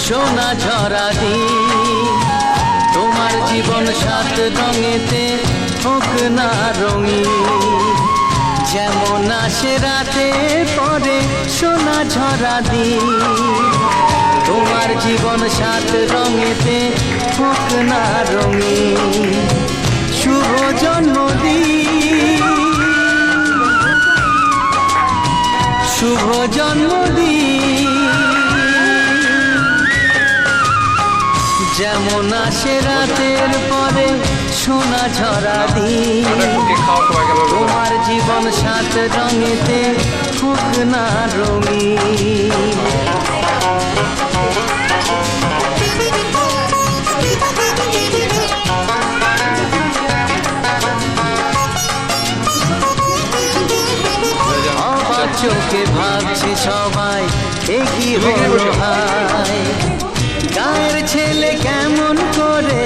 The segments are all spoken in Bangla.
সোনা ঝরা দিন, তোমার জীবন সাত রঙেতে হোক না রঙিন। যেমন আসে রাতে পরে সোনা ঝরা দিন, তোমার জীবন সাত রঙেতে হোক না রঙিন। শুভ জন্মদিন, শুভ জন্মদিন। যেমন আসে রাতের পরে সোনা ঝরা দিন, তোমার জীবন সাত রঙেতে হোক না রঙিন। অবাক চোখে ভাবছে সবাই এ কি হলো হায়, গায়ের ছেলে কেমন করে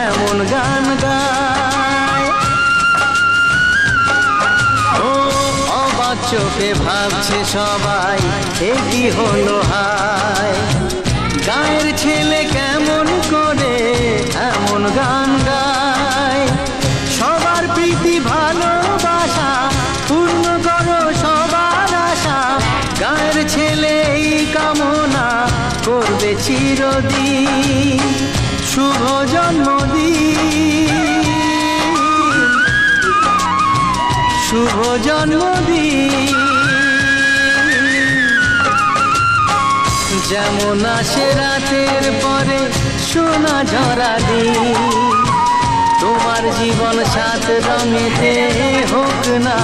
এমন গান গায়। ও অবাক চোখে ভাবছে সবাই এ কি হলো হায়, গায়ের ছেলে কেমন করে এমন গান গায়। সবার প্রীতি ভালোবাসা পূর্ণ করো সবার আশা, গায়ের ছেলে এই কামনা করবে চিরদিন। শুভ জন্মদিন, শুভ জন্মদিন। যেমন আসে রাতের পরে সোনা ঝরা দিন, তোমার জীবন সাত রঙেতে হোক না